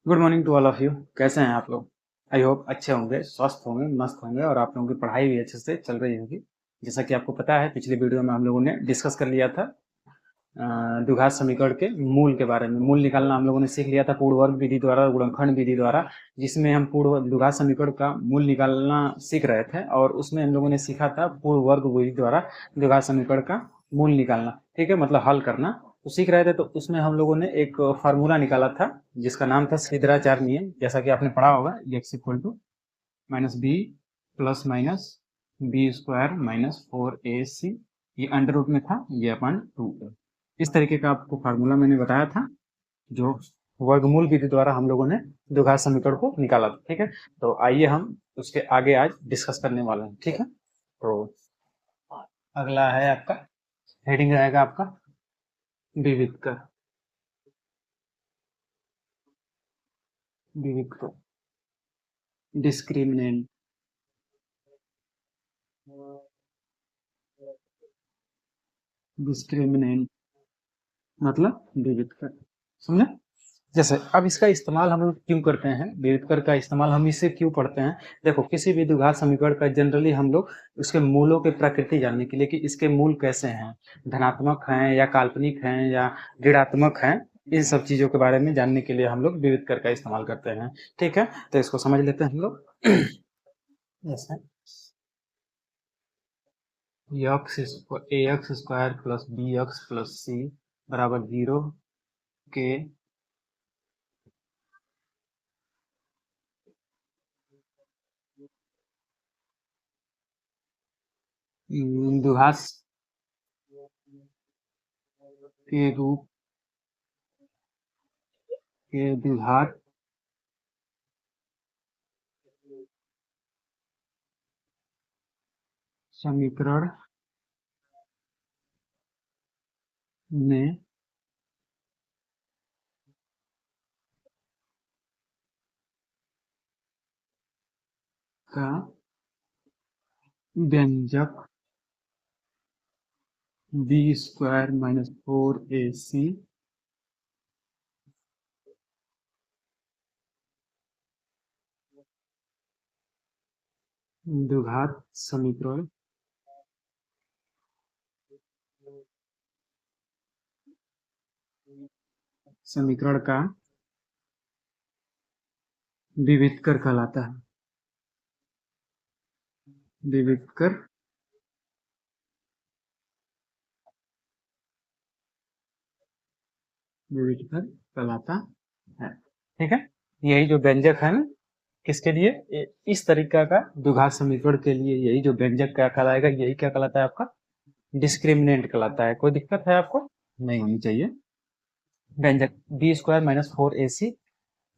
Good morning to all of you. कैसे हैं आप लोग? आई होप अच्छे होंगे, स्वस्थ होंगे, मस्त होंगे और आप लोगों की पढ़ाई भी अच्छे से चल रही होगी। जैसा कि आपको पता है, पिछली वीडियो में हम लोगों ने डिस्कस कर लिया था द्विघात समीकरण के मूल के बारे में। मूल निकालना हम लोगों ने सीख लिया था पूर्ण वर्ग विधि द्वारा, गुणनखंड विधि द्वारा, जिसमें हम पूर्ण द्विघात समीकरण का मूल निकालना सीख रहे थे। और उसमें हम लोगों ने सीखा था पूर्ण वर्ग विधि द्वारा द्विघात समीकरण का मूल निकालना, ठीक है, मतलब हल करना। तो सीख रहे थे, तो उसमें हम लोगों ने एक फार्मूला निकाला था जिसका नाम था श्रीधराचार्य नियम। जैसा कि आपने पढ़ा होगा, x equal to minus b plus minus b square minus 4ac, ये अंडर रूट में था, ये अपन 2a। इस तरीके का आपको फार्मूला मैंने बताया था, जो वर्गमूल विधि द्वारा हम लोगों ने द्विघात समीकरण को निकाला था, ठीक है। तो आइए हम उसके आगे आज डिस्कस करने वाले हैं, ठीक है। तो अगला है आपका, हेडिंग रहेगा आपका विविधकर। विविधकर, डिस्क्रिमिनेंट, डिस्क्रिमिनेंट मतलब विविधकर, समझे? जैसे अब इसका इस्तेमाल हम लोग क्यों करते हैं, विविधकर का इस्तेमाल हम इससे क्यों पढ़ते हैं? देखो, किसी भी द्विघात समीकरण का जनरली हम लोग उसके मूलों की प्रकृति जानने के लिए, कि इसके मूल कैसे हैं, धनात्मक हैं या काल्पनिक हैं या ऋणात्मक हैं, इन सब चीजों के बारे में जानने के लिए हम लोग विविधकर का इस्तेमाल करते हैं, ठीक है। तो इसको समझ लेते हैं हम लोग। जैसे X square plus B X plus C बराबर 0 के द्विघात के रूप के द्विघात समीकरण में का व्यंजक बी स्क्वायर माइनस 4ac द्विघात समीकरण समीकरण का विविधकर कहलाता है। विविधकर विविधकर कहलाता है, ठीक है। यही जो व्यंजक है ना, किसके लिए? इस तरीका का द्विघात समीकरण के लिए यही जो व्यंजक क्या कहलाएगा, यही क्या कहलाता है आपका? डिस्क्रिमिनेंट कहलाता है। कोई दिक्कत है आपको? नहीं होनी चाहिए। व्यंजक बी स्क्वायर माइनस 4ac,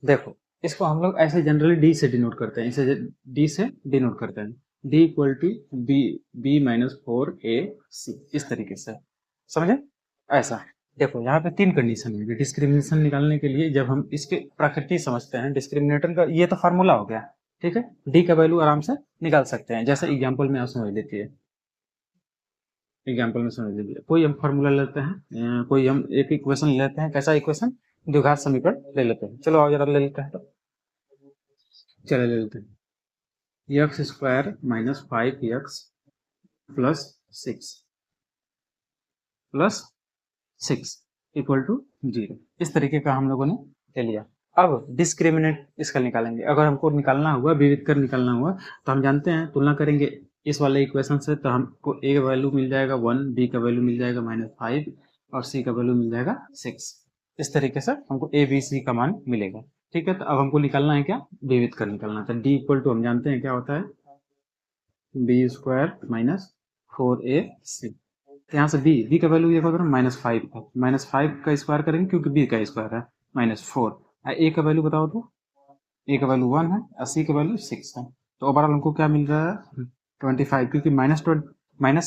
देखो, इसको हम लोग ऐसे जनरली डी से डिनोट करते हैं, इसे डी से डिनोट करते हैं, D equal to b b minus 4ac, इस तरीके से, समझे? ऐसा देखो, यहाँ पे तीन कंडीशन है डिस्क्रिमिनेशन निकालने के लिए। जब हम इसके प्रकृति समझते हैं डिस्क्रिमिनेटर का, ये तो फार्मूला हो गया, ठीक है। डी का वैल्यू आराम से निकाल सकते हैं, जैसे एग्जाम्पल में आप समझ लेती है। एग्जाम्पल में समझ लीजिए, कोई हम फार्मूला लेते हैं, कोई हम एक इक्वेशन लेते हैं। कैसा इक्वेशन? द्विघात समीकरण ले लेते हैं। चलो आओ जरा ले लेते हैं। तो चले ले लेते हैं, x square minus 5x plus 6 equal to 0, इस तरीके का हम लोगों ने ले लिया। अब डिस्क्रिमिनेंट इसका निकालेंगे। अगर हमको निकालना हुआ, विविधकर निकालना हुआ, तो हम जानते हैं, तुलना करेंगे इस वाले इक्वेशन से, तो हमको ए का वैल्यू मिल जाएगा 1, बी का वैल्यू मिल जाएगा -5 और सी का वैल्यू मिल जाएगा 6। इस तरीके से हमको ए बी सी का मान मिलेगा, ठीक है। तो अब हमको निकालना है क्या? विविधकर निकालना था। डी इक्वल टू हम जानते हैं क्या होता है, बी स्क्वायर माइनस 4ac। यहाँ से बी का वैल्यू देखो, -5 है, -5 का स्क्वायर करेंगे क्योंकि बी का स्क्वायर है, -4। ए का वैल्यू बताओ तो, ए का वैल्यू 1 है और सी का वैल्यू 6 है। तो ओवरऑल हमको क्या मिल रहा है? 25, क्योंकि माइनस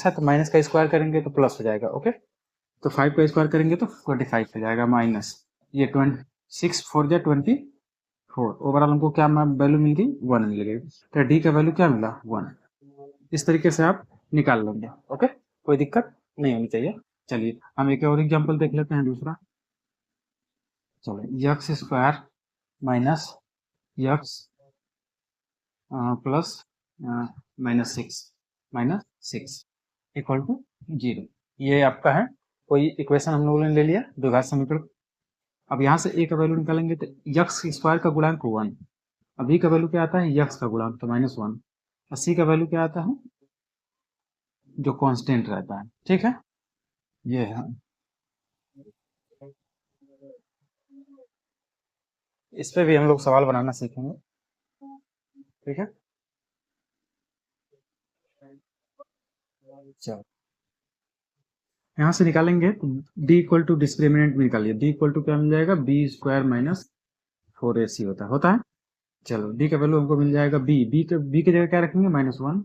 है तो माइनस का स्क्वायर करेंगे तो प्लस हो जाएगा, ओके। तो 5 का स्क्वायर करेंगे तो 25 हो जाएगा, माइनस ये 6 4 जा 24। ओवरऑल हमको क्या वैल्यू मिल गई? 1 मिल गई। तो डी का वैल्यू क्या मिला? 1। इस तरीके से आप निकाल लेंगे, ओके, कोई दिक्कत नहीं होनी चाहिए। चलिए हम एक और एग्जांपल देख लेते हैं, दूसरा। चलो, x square minus x plus -6 equal to 0। ये आपका है कोई इक्वेशन हम लोगों ने ले लिया द्विघात समीकरण। अब यहाँ से a का वैल्यू निकालेंगे तो यक्स स्क्वायर का गुणांक 1, अब b का वैल्यू क्या आता है यक्स का गुणांक तो -1, और c का वैल्यू क्या आता है जो कांस्टेंट रहता है। ठीक है, ये है। इस पे भी हम लोग सवाल बनाना सीखेंगे। ठीक है, चलो यहाँ से निकालेंगे d इक्वल टू डिस्क्रिमिनेंट में निकालिए। d इक्वल टू क्या मिल जाएगा b स्क्वायर माइनस 4ac होता है। चलो d का वैल्यू हमको मिल जाएगा b की जगह क्या रखेंगे -1,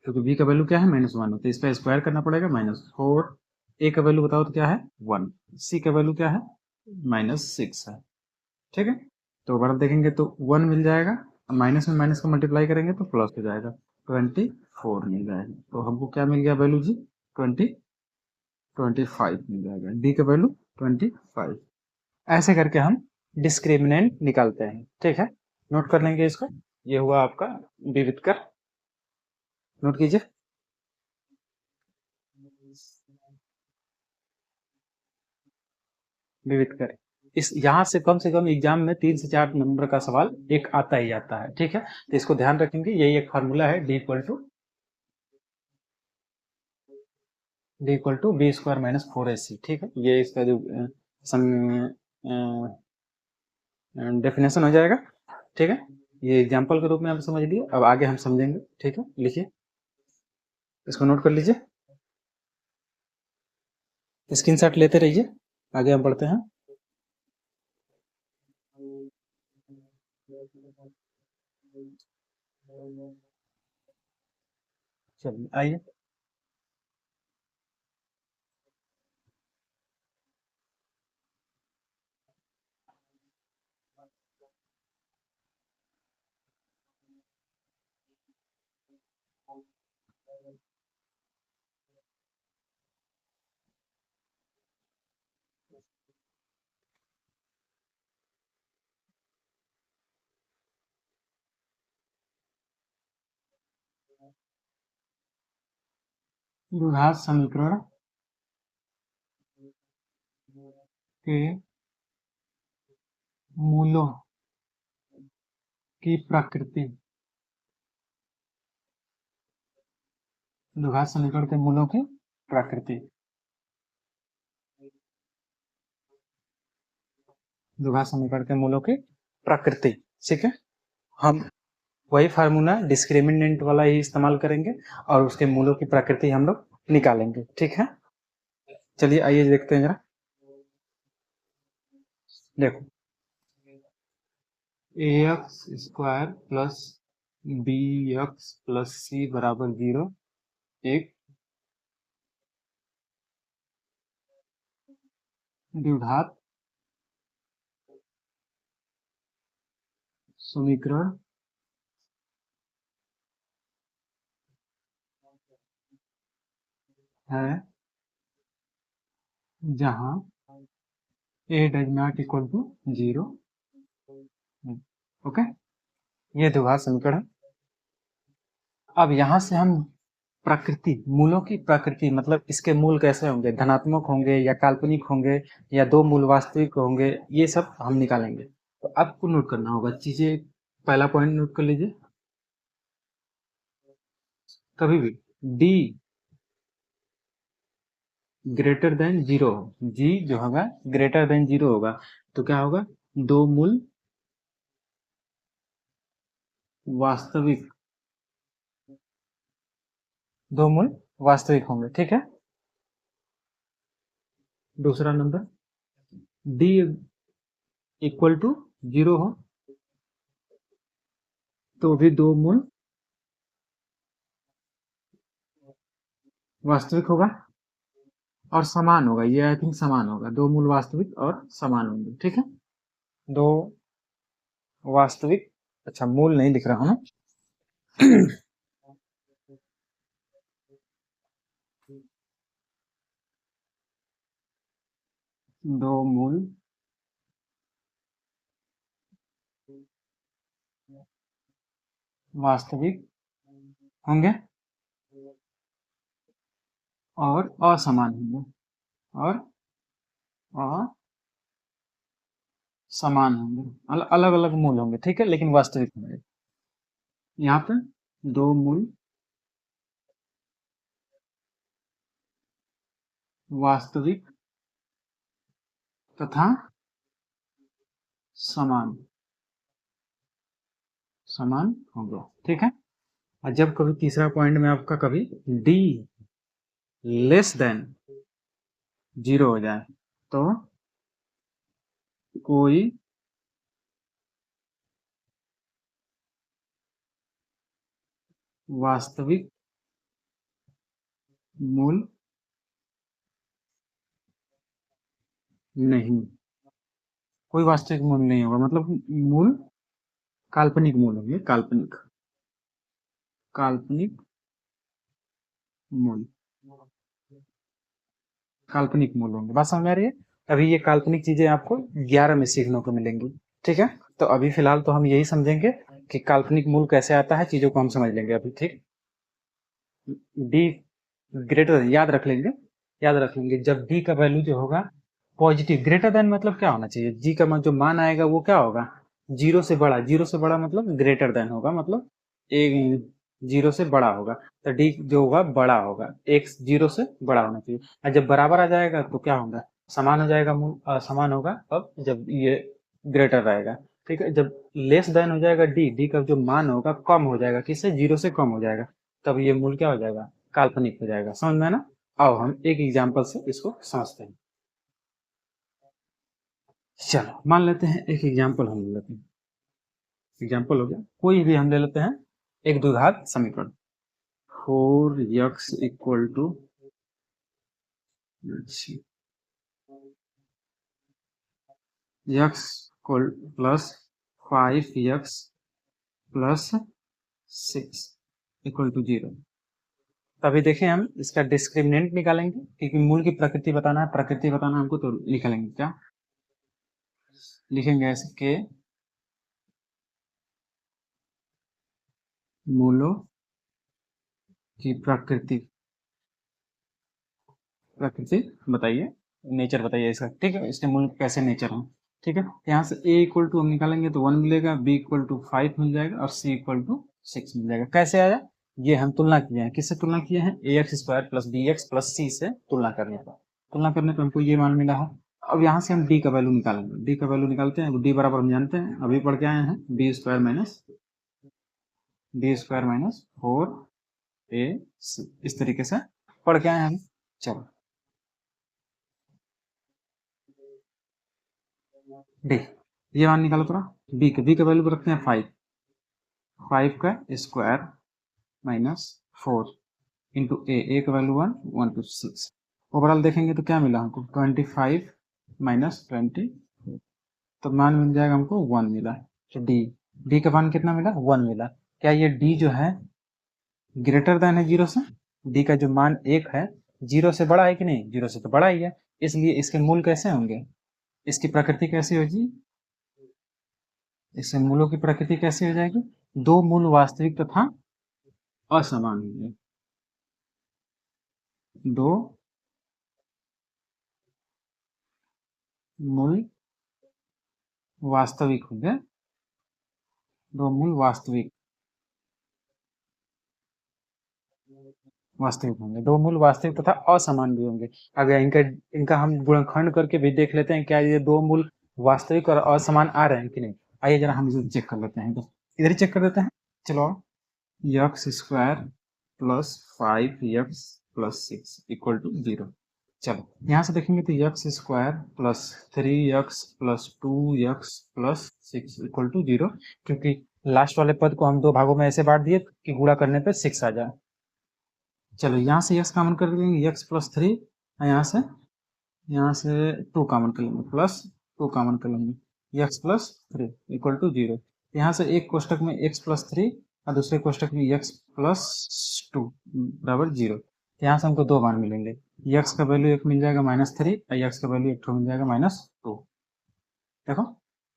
क्योंकि b का वैल्यू क्या है -1 होता है, इस पर स्क्वायर करना पड़ेगा -4। a का वैल्यू बताओ तो क्या है 1, c का वैल्यू क्या है -6 है। ठीक है, तो बार देखेंगे तो 1 मिल जाएगा, माइनस में माइनस का मल्टीप्लाई करेंगे तो प्लस हो जाएगा, 24 मिल जाएगा। तो हमको क्या मिल गया वैल्यू जी 25 मिल जाएगा, डी का वैल्यू 25। ऐसे करके हम डिस्क्रिमिनेंट निकालते हैं। ठीक है, नोट कर लेंगे इसको। ये हुआ आपका विविध कर, नोट कीजिए। विविध कर, इस यहाँ से कम एग्जाम में 3 से 4 नंबर का सवाल एक आता ही आता है। ठीक है, तो इसको ध्यान रखेंगे। यही एक फार्मूला है d equal to b square -4ac। ठीक है, ये इसका जो डेफिनेशन हो जाएगा। ठीक है, ये एग्जाम्पल के रूप में आप समझ लिए, अब आगे हम समझेंगे। ठीक है, लिखिए, इसको नोट कर लीजिए, स्क्रीनशॉट लेते रहिए, आगे हम बढ़ते हैं। चलिए आइए, द्विघात समीकरण के मूलों की प्रकृति, द्विघात समीकरण के मूलों की प्रकृति, द्विघात समीकरण के मूलों की प्रकृति। ठीक है, हम वही फार्मूला डिस्क्रिमिनेंट वाला ही इस्तेमाल करेंगे और उसके मूलों की प्रकृति हम लोग निकालेंगे। ठीक है, चलिए आइए देखते हैं जरा। देखो, A X square plus B X plus C बराबर 0 एक द्विघात समीकरण है जहां A does not equal to 0। Okay, ये द्विघात समीकरण। अब यहां से हम प्रकृति, मूलों की प्रकृति मतलब इसके मूल कैसे होंगे, धनात्मक होंगे या काल्पनिक होंगे या दो मूल वास्तविक होंगे, ये सब हम निकालेंगे। तो आपको नोट करना होगा चीजें। पहला पॉइंट नोट कर लीजिए, कभी भी डी ग्रेटर देन 0, जी जो होगा ग्रेटर देन 0 होगा, तो क्या होगा दो मूल वास्तविक, दो मूल वास्तविक होंगे। ठीक है, दूसरा नंबर डी इक्वल टू 0 हो तो भी दो मूल वास्तविक होगा और समान होगा, ये आई थिंक समान होगा, दो मूल वास्तविक और समान होंगे। ठीक है, दो वास्तविक, अच्छा मूल नहीं लिख रहा हूं ना दो मूल वास्तविक होंगे और असमान होंगे और असमान होंगे, अलग अलग मूल होंगे, ठीक है, लेकिन वास्तविक होंगे। यहाँ पे दो मूल वास्तविक तथा समान समान होंगे, ठीक है। और जब कभी तीसरा पॉइंट में आपका कभी डी लेस देन 0 हो जाए तो कोई वास्तविक मूल नहीं, कोई वास्तविक मूल नहीं होगा, मतलब मूल काल्पनिक मूल होंगे, काल्पनिक काल्पनिक मूल काल्पनिक मूल होंगे। बात समझ में आ रही है? अभी ये काल्पनिक चीजें आपको 11 में सीखने को मिलेंगी, ठीक है। तो अभी फिलहाल तो हम यही समझेंगे कि काल्पनिक मूल कैसे आता है, चीजों को हम समझ लेंगे अभी, ठीक। डी ग्रेटर, याद रख लेंगे जब डी का वैल्यू जो होगा पॉजिटिव, ग्रेटर देन मतलब क्या होना चाहिए, जी का जो मान आएगा वो क्या होगा, जीरो से बड़ा, जीरो से बड़ा मतलब ग्रेटर देन होगा, मतलब एक जीरो से बड़ा होगा, तो डी जो होगा बड़ा होगा, एक जीरो से बड़ा होना चाहिए। और जब बराबर आ जाएगा तो क्या होगा, समान हो जाएगा, समान होगा अब जब ये ग्रेटर रहेगा, ठीक है। जब लेस देन हो जाएगा डी, डी का जो मान होगा कम हो जाएगा, किससे, जीरो से कम हो जाएगा, तब ये मूल क्या हो जाएगा, काल्पनिक हो जाएगा। समझ में ना? आओ हम एक एग्जांपल से इसको समझते हैं। चलो मान लेते हैं एक एग्जांपल हम ले लेते हैं, एग्जांपल हो गया कोई भी हम ले लेते हैं, एक द्विघात समीकरण 4x equal to x plus 5x plus 6 equal to 0। तभी देखें हम इसका डिस्क्रिमिनेंट निकालेंगे, क्योंकि मूल की प्रकृति बताना है, प्रकृति बताना हमको, तो निकालेंगे क्या, लिखेंगे ऐसे के मूलों की प्रकृति बताइए, नेचर बताइए इसका, ठीक है, इसके मूल कैसे नेचर है, ठीक है। यहाँ से a इक्वल टू हम निकालेंगे तो 1 मिलेगा, b इक्वल टू 5 मिल जाएगा और c इक्वल टू 6 मिल जाएगा। कैसे आया, ये हम तुलना किए हैं, किससे तुलना किए हैं, ax square plus bx plus c से तुलना करने पर हमको ये मान मिला है। अब यहाँ से हम d का वैल्यू निकालेंगे, d का वैल्यू निकालते हैं, d बराबर हम जानते हैं, अभी पढ़ के आए हैं, b स्क्वायर माइनस 4ac, इस तरीके से पढ़ के आए हैं हम। चलो डी, ये मान निकालो थोड़ा, बी का वैल्यू रखते हैं 5 का स्क्वायर माइनस 4 इंटू ए का वैल्यू 1 टू 6, ओवरऑल देखेंगे तो क्या मिला हमको, 25 माइनस 20, तो मान मिल जाएगा हमको 1 मिला। तो डी का मान कितना मिला, 1 मिला। क्या ये डी जो है ग्रेटर देन है 0 से, डी का जो मान 1 है 0 से बड़ा है कि नहीं, 0 से तो बड़ा ही है, इसलिए इसके मूल कैसे होंगे, इसकी प्रकृति कैसी होगी, इससे मूलों की प्रकृति कैसी हो जाएगी, दो मूल वास्तविक तथा असमान होंगे, दो मूल वास्तविक होंगे, दो मूल वास्तविक होंगे, दो मूल वास्तविक तथा असमान भी होंगे। अगर इनका हम गुणनखंड करके भी देख लेते हैं, क्या ये दो मूल वास्तविक और असमान आ रहे हैं कि नहीं। आइए जरा हम इसे चेक कर लेते हैं, तो इधर ही चेक कर देते हैं। चलो x square plus 5x plus 6 equal to 0। चलो यहाँ से देखेंगे तो x square plus 3x plus 2x plus 6 equal to 0, क्योंकि लास्ट वाले पद को हम दो भागों में ऐसे बांट दिए कि गुणा करने पे 6 आ जाए। चलो यहाँ से x कॉमन कर लेंगे, x प्लस 3, यहाँ से 2 कॉमन कर लेंगे, प्लस 2 कॉमन कर लेंगे, x प्लस 3 इक्वल टू 0। यहाँ से एक कोष्टक में x प्लस 3 और दूसरे कोष्टक में x प्लस 2 बराबर 0। यहाँ से हमको दो मान मिलेंगे, x का वैल्यू एक मिल जाएगा -3 और x का वैल्यू एक मिल जाएगा -2। देखो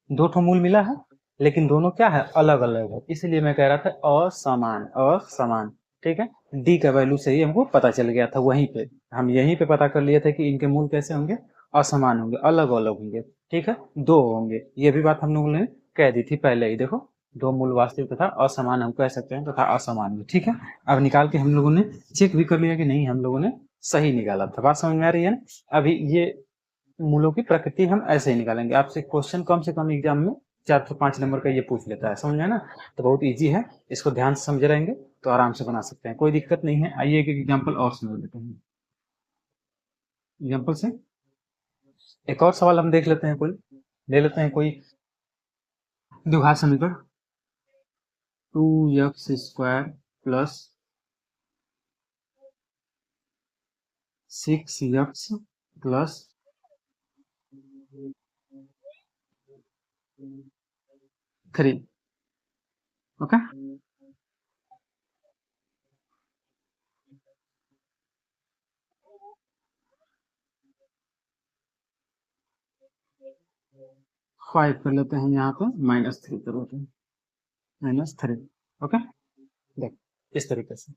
दो ठो मूल मिला है, लेकिन दोनों क्या है, अलग अलग है, इसलिए मैं कह रहा था असमान, असमान। ठीक है, डी का वैल्यू से ही हमको पता चल गया था, वहीं पे हम यहीं पे पता कर लिए थे कि इनके मूल कैसे होंगे, असमान होंगे, अलग अलग होंगे। ठीक है, दो होंगे, ये भी बात हम लोगों ने कह दी थी पहले ही। देखो, दो मूल वास्तविक तथा असमान हम कह सकते हैं, तथा असमान भी। ठीक है, अब निकाल के हम लोगों ने चेक भी कर लिया कि नहीं, हम लोगों ने सही निकाला था। बात समझ में आ रही है ना। अभी ये मूलों की प्रकृति हम ऐसे ही निकालेंगे। आपसे क्वेश्चन कम से कम एग्जाम में 4 से 5 नंबर का ये पूछ लेता है, समझ में ना। तो बहुत इजी है, इसको ध्यान से समझ रहेंगे तो आराम से बना सकते हैं, कोई दिक्कत नहीं है। आइए एक एग्जाम्पल और समझ लेते हैं। एग्जाम्पल से एक और सवाल हम देख लेते हैं, कोई ले लेते हैं, कोई द्विघात समीकरण। 2x² plus 6x plus 3। Okay, 5 कर लेते हैं, यहाँ पे -3 कर लेते हैं, -3। ओके, देख इस तरीके से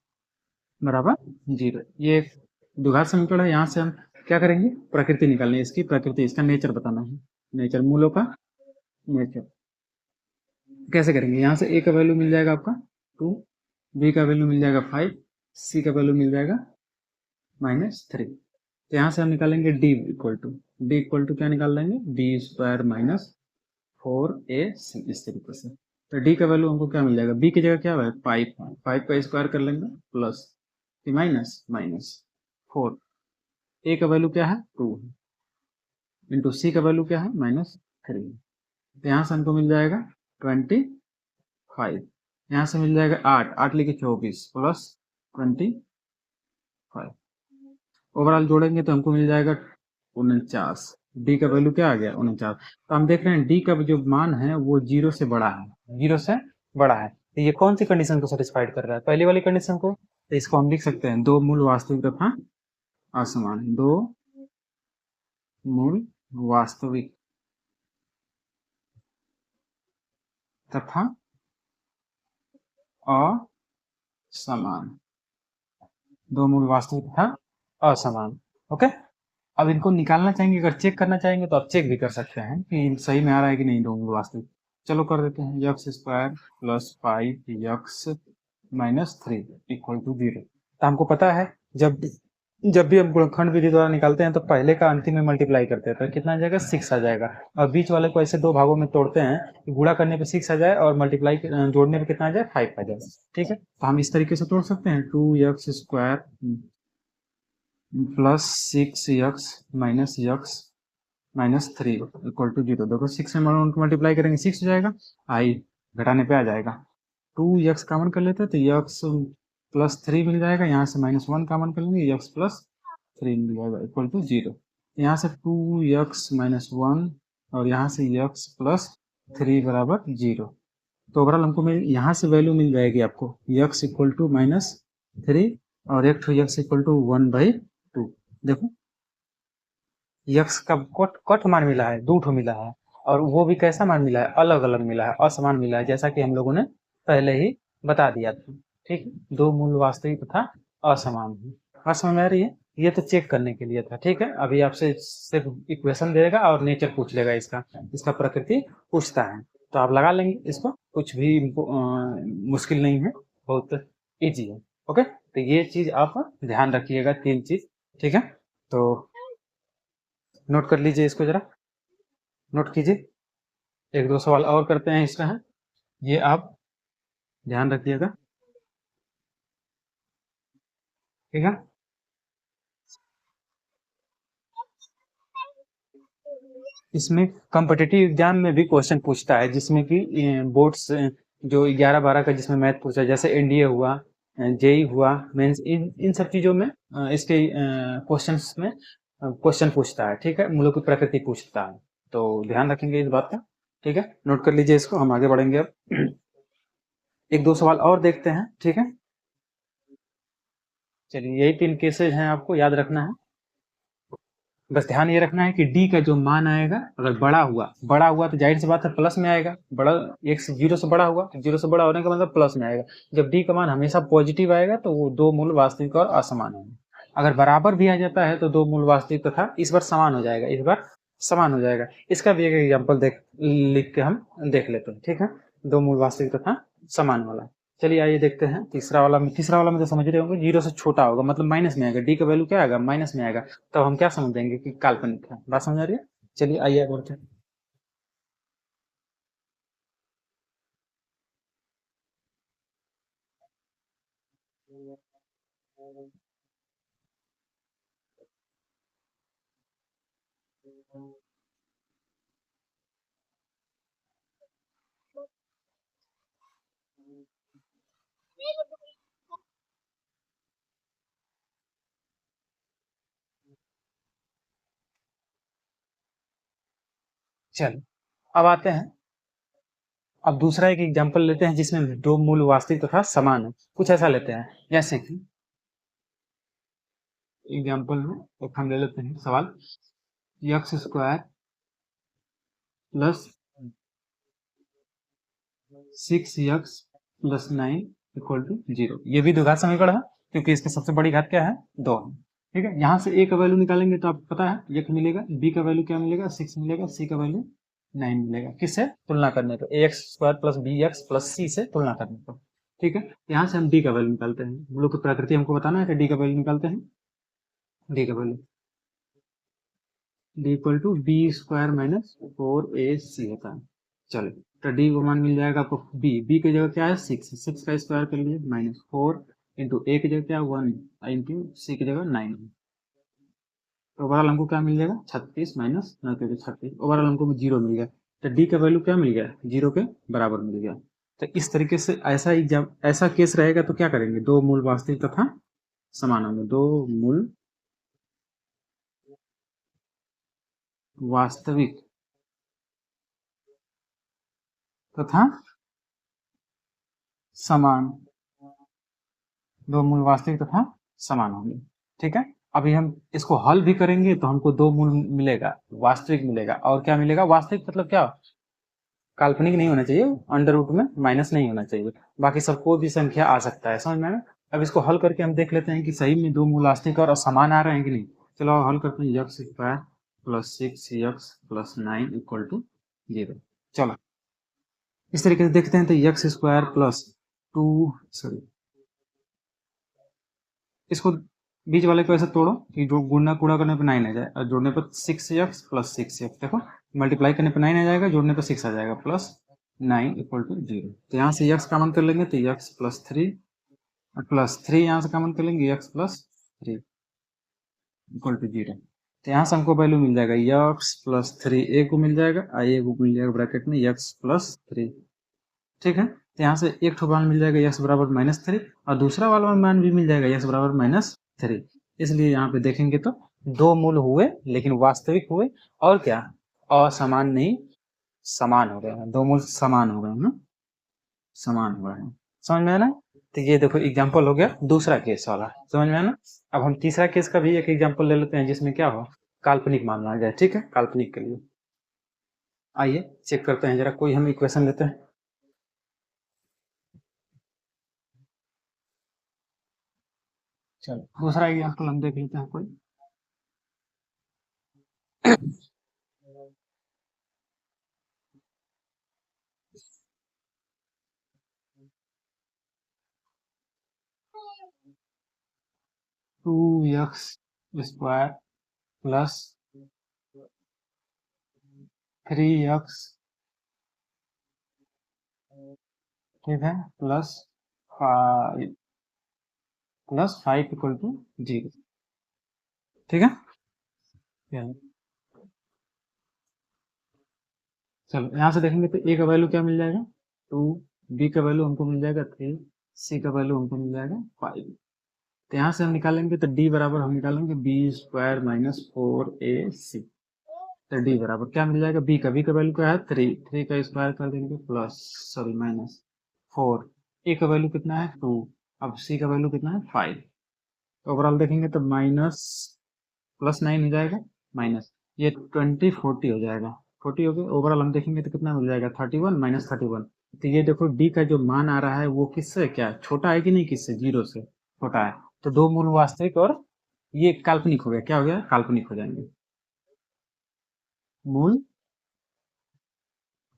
बराबर 0। ये एक द्विघात समीकरण है। यहाँ से हम क्या करेंगे, प्रकृति निकालनी है, इसकी प्रकृति, इसका नेचर बताना है, नेचर, मूलों का नेचर। कैसे करेंगे, यहाँ से ए का वैल्यू मिल जाएगा आपका 2, बी का वैल्यू मिल जाएगा 5, सी का वैल्यू मिल जाएगा -3। तो यहाँ से हम निकालेंगे डी इक्वल टू क्या निकाल लेंगे, b² - 4ac, इस तरीके से। तो डी का वैल्यू हमको क्या मिल जाएगा, बी की जगह क्या है 5, 5 का स्क्वायर कर लेंगे प्लस -4। ए का वैल्यू क्या है 2, इंटू सी का वैल्यू क्या है -3। तो यहाँ से हमको मिल जाएगा 25। यहाँ से मिल जाएगा 8, 8 लिखे 24 प्लस 25। ओवरऑल जोड़ेंगे तो हमको मिल जाएगा 49। डी का वैल्यू क्या आ गया 49। तो हम देख रहे हैं डी का जो मान है वो 0 से बड़ा है, 0 से बड़ा है। तो ये कौन सी कंडीशन को सेटिस्फाइड कर रहा है, पहली वाली कंडीशन को। तो इसको हम लिख सकते हैं, दो मूल वास्तविक तथा असमान, दो मूल वास्तविक तथा असमान, दो मूल वास्तविक तथा असमान। ओके, अब इनको निकालना चाहेंगे, अगर चेक करना चाहेंगे तो आप चेक भी कर सकते हैं कि सही में आ रहा है कि नहीं, दो मूल वास्तविक। चलो कर देते हैं, x² प्लस 5x -3 = 0। तो हमको पता है जब भी हम गुणनखंड विधि द्वारा निकालते हैं तो पहले का अंतिम में मल्टीप्लाई करते हैं, तो कितना आ जाएगा 6 आ जाएगा। और बीच वाले को ऐसे दो भागों में तोड़ते हैं कि गुणा करने पे 6 आ जाए और मल्टीप्लाई जोड़ने पे कितना आ जाए 5 आ जाए। ठीक है, तो हम इस तरीके से तोड़ सकते हैं, 2x² प्लस 6x -3 = 0। देखो 6 से मल्टीप्लाई करेंगे 6 हो जाएगा, आई घटाने पे आ जाएगा। 2x कॉमन कर लेते हैं तो x प्लस 3 मिल जाएगा, यहाँ से -1 कॉमन कर लेंगे, x प्लस 3 मिल जाएगा = 0। यहाँ से 2x -1 और यहाँ से x प्लस 3 बराबर 0। तो ओवरऑल हमको यहाँ से वैल्यू मिल जाएगी आपको, x = -3 और एक x = 1/2। देखो यक्स का कट मान मिला है, दो ठो मिला है, और वो भी कैसा मान मिला है, अलग अलग मिला है, असमान मिला है, जैसा कि हम लोगों ने पहले ही बता दिया था। ठीक, दो मूल वास्तविक तथा असमान है। बात समझ में आ रही है, ये तो चेक करने के लिए था। ठीक है, अभी आपसे सिर्फ इक्वेशन देगा और नेचर पूछ लेगा, इसका प्रकृति पूछता है, तो आप लगा लेंगे इसको, कुछ भी मुश्किल नहीं है, बहुत इजी है। ओके, तो ये चीज आप ध्यान रखिएगा, 3 चीज। ठीक है, तो नोट कर लीजिए, इसको जरा नोट कीजिए। एक दो सवाल और करते हैं इसका है, ये आप ध्यान रखिएगा। ठीक है, इसमें कॉम्पिटिटिव एग्जाम में भी क्वेश्चन पूछता है, जिसमें कि बोर्ड्स जो 11-12 का जिसमें मैथ पूछा है, जैसे एनडीए हुआ, जेई हुआ, मेंस, इन सब चीजों में इसके क्वेश्चंस में क्वेश्चन पूछता है। ठीक है, मूलों की प्रकृति पूछता है, तो ध्यान रखेंगे इस बात का। ठीक है, नोट कर लीजिए इसको, हम आगे बढ़ेंगे अब। एक दो सवाल और देखते हैं। ठीक है, चलिए, यही 3 केसेज हैं, आपको याद रखना है। बस ध्यान ये रखना है कि डी का जो मान आएगा अगर बड़ा हुआ तो जाहिर सी बात है प्लस में आएगा, बड़ा x जीरो से बड़ा हुआ, जीरो से बड़ा होने का मतलब प्लस में आएगा। जब डी का मान हमेशा पॉजिटिव आएगा तो वो दो मूल वास्तविक और असमान होंगे। अगर बराबर भी आ जाता है तो दो मूल वास्तविक तथा इस बार समान हो जाएगा, इस बार समान हो जाएगा। इसका भी एक एग्जाम्पल लिख के हम देख लेते हैं, ठीक है, दो मूल वास्तविक तथा समान वाला। चलिए आइए देखते हैं तीसरा वाला में तो समझ रहे होंगे, जीरो से छोटा होगा मतलब माइनस में आएगा, डी का वैल्यू क्या आएगा, माइनस में आएगा, तो हम क्या समझ देंगे कि काल्पनिक है। बात समझ आ रही है? चलिए आइए बढ़ते हैं। चलो अब आते हैं, अब दूसरा एक एग्जाम्पल लेते हैं जिसमें दो मूल वास्तविक तथा समान है। कुछ ऐसा लेते हैं जैसे कि एग्जाम्पल में एक हम ले लेते हैं सवाल, x square plus 6x plus 9 equal to 0। ये भी द्विघात समीकरण है क्योंकि इसकी सबसे बड़ी घात क्या है, 2 है। ठीक है, यहाँ से a का वैल्यू निकालेंगे तो आपको पता है एक मिलेगा, b का वैल्यू क्या मिलेगा, 6 मिलेगा, c का वैल्यू 9 मिलेगा। किससे तुलना करने पर, ax square plus bx plus c से तुलना करने पर। ठीक है, यहाँ से हम d का वैल्यू निकालते हैं। हम लोग की प्रकृति हमको बताना है कि d का वैल्यू निकालते हैं। d का value d equal to b square minus 4ac होता है। चलो तो डी को मान मिल जाएगा आपको, बी की जगह क्या है, 6 का स्क्वायर कर लिए माइनस 4 इंटू ए की जगह क्या है 1 इंटू सी की जगह 9। तो ओवरऑल हमको क्या मिल जाएगा, 36 माइनस 9 के 36, ओवरऑल हमको 0 मिल गया। तो डी का वैल्यू क्या मिल गया, 0 के बराबर मिल गया। तो इस तरीके से ऐसा केस रहेगा तो क्या करेंगे, दो मूल वास्तविक तथा समान होंगे, दो मूल वास्तविक तथा समान, दो मूल वास्तविक तथा समान होंगे। ठीक है, अभी हम इसको हल भी करेंगे तो हमको दो मूल मिलेगा, वास्तविक मिलेगा, और क्या मिलेगा, वास्तविक मतलब क्या, काल्पनिक नहीं होना चाहिए, अंडर रूट में माइनस नहीं होना चाहिए, बाकी सब कोई भी संख्या आ सकता है, समझ में आया? अब इसको हल करके हम देख लेते हैं कि सही में दो मूल वास्तविक और समान आ रहे हैं कि नहीं। चलो हल करते हैं, x square plus 6x plus 9 equal to 0। चलो इस तरीके से देखते हैं, तो एक्स स्क्वायर प्लस 2, सॉरी इसको बीच वाले को ऐसे तोड़ो कि जो गुणा गुणा करने पे 9 आ जाए, और जोड़ने पर 6x प्लस 6x, देखो मल्टीप्लाई करने पे 9 आ जाएगा, जोड़ने पर 6 आ जाएगा, प्लस 9 इक्वल टू 0। तो यहाँ से x कॉमन कर लेंगे तो x प्लस 3, और प्लस 3 यहाँ से कॉमन कर लेंगे, x प्लस 3 इक्वल टू 0। तो यहाँ से हमको वैल्यू मिल जाएगा x प्लस 3, a को मिल जाएगा, a को मिल जाएगा ब्रैकेट में x प्लस 3। ठीक है, तो यहाँ से एक ठो मान मिल जाएगा x बराबर -3, और दूसरा वाला मान भी मिल जाएगा x बराबर -3। इसलिए यहाँ पे देखेंगे तो दो मूल हुए लेकिन वास्तविक हुए, और क्या, असमान नहीं, समान हो गए हैं, दो मूल समान हो गए हैं, समान हो गए हैं। समझ में आना? तो ये देखो एग्जाम्पल हो गया दूसरा केस वाला, समझ में आना? अब हम तीसरा केस का भी एक एग्जाम्पल ले लेते हैं जिसमें क्या हो, काल्पनिक मामला आ जाए। ठीक है, काल्पनिक के लिए आइए चेक करते हैं जरा, कोई हम इक्वेशन लेते हैं। चलो दूसरा एग्जाम्पल हम देख लेते हैं कोई। 2x स्क्वायर प्लस 3x, ठीक है, प्लस 5 इक्वल टू 0। ठीक है, चलो यहाँ से देखेंगे तो a का वैल्यू क्या मिल जाएगा, 2, b का वैल्यू हमको मिल जाएगा 3, c का वैल्यू हमको मिल जाएगा 5। तो यहाँ से हम निकालेंगे तो d बराबर हम निकालेंगे बी स्क्वायर माइनस 4ac। तो d बराबर क्या मिल जाएगा, b का वैल्यू क्या है 3, 3 का स्क्वायर कर देंगे प्लस, सॉरी माइनस 4, a का वैल्यू कितना है 2, अब c का वैल्यू कितना है 5। ओवरऑल देखेंगे तो माइनस प्लस 9 हो जाएगा, माइनस ये 20 40 हो जाएगा, 40 हो गया। ओवरऑल हम देखेंगे तो कितना मिल जाएगा, 31 माइनस 31। तो ये देखो डी का जो मान आ रहा है वो किससे क्या छोटा है कि नहीं, किससे, जीरो से छोटा है। तो दो मूल वास्तविक और ये काल्पनिक हो गया, क्या हो गया, काल्पनिक हो जाएंगे। मूल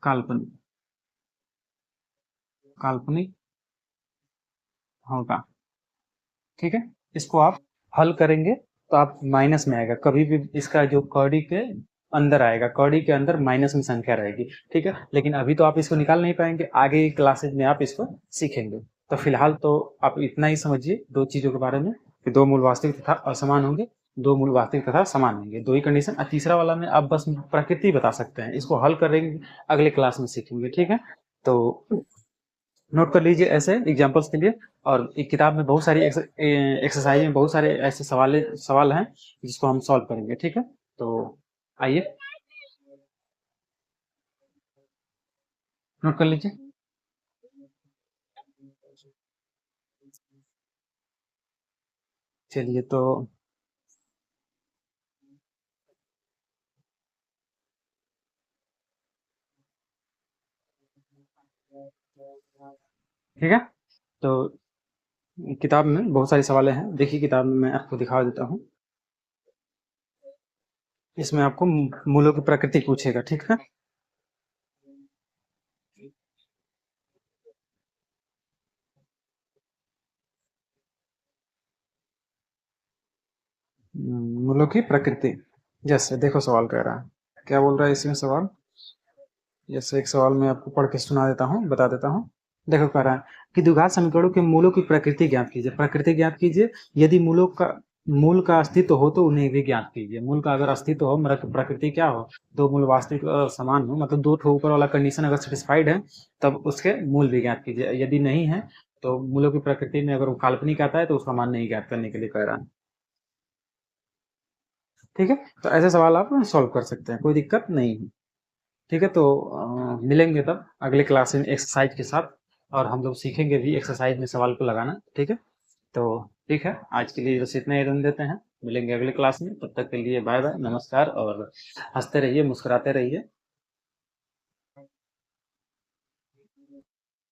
काल्पनिक, काल्पनिक होगा। ठीक है, इसको आप हल करेंगे तो आप माइनस में आएगा, कभी भी इसका जो कौड़ी के अंदर आएगा, कौड़ी के अंदर माइनस में संख्या रहेगी। ठीक है, लेकिन अभी तो आप इसको निकाल नहीं पाएंगे, आगे की क्लासेज में आप इसको सीखेंगे। तो फिलहाल तो आप इतना ही समझिए दो चीजों के बारे में, कि दो मूल वास्तविक तथा असमान होंगे, दो मूल वास्तविक तथा समान होंगे, दो ही कंडीशन। और तीसरा वाला में आप बस प्रकृति बता सकते हैं, इसको हल करेंगे, अगले क्लास में सीखेंगे। ठीक है, तो नोट कर लीजिए ऐसे एग्जांपल्स के लिए। और एक किताब में बहुत सारी एक्सरसाइज में बहुत सारे ऐसे सवाल हैं जिसको हम सॉल्व करेंगे। ठीक है, तो आइए नोट कर लीजिए। चलिए तो ठीक है, तो किताब में बहुत सारी सवालें हैं, देखिए किताब में मैं आपको दिखा देता हूँ। इसमें आपको मूलों की प्रकृति पूछेगा। ठीक है, मूलों की प्रकृति। जैसे देखो सवाल कह रहा है, क्या बोल रहा है इसमें सवाल। जैसे एक सवाल मैं आपको पढ़ के सुना देता हूँ, बता देता हूँ। देखो कह रहा है कि द्विघात समीकरणों के मूलों की प्रकृति ज्ञात कीजिए। प्रकृति ज्ञात कीजिए, यदि मूल का अस्तित्व हो तो उन्हें भी ज्ञात कीजिए। मूल का अगर अस्तित्व हो, मतलब प्रकृति क्या हो, दो मूल वास्तविक समान हो, मतलब दो ठो ऊपर वाला कंडीशन अगर सेटिस्फाइड है, तब उसके मूल भी ज्ञात कीजिए। यदि नहीं है तो मूलों की प्रकृति में अगर वो काल्पनिक आता है तो उसका मान नहीं ज्ञात करने के लिए कह रहा है। ठीक है, तो ऐसे सवाल आप सॉल्व कर सकते हैं, कोई दिक्कत नहीं है। ठीक है, तो मिलेंगे तब अगले क्लास में एक्सरसाइज के साथ, और हम लोग सीखेंगे भी एक्सरसाइज में सवाल को लगाना। ठीक है, तो ठीक है, आज के लिए बस इतना ही रन देते हैं, मिलेंगे अगले क्लास में, तब तक के लिए बाय बाय, नमस्कार, और हंसते रहिए, मुस्कुराते रहिए।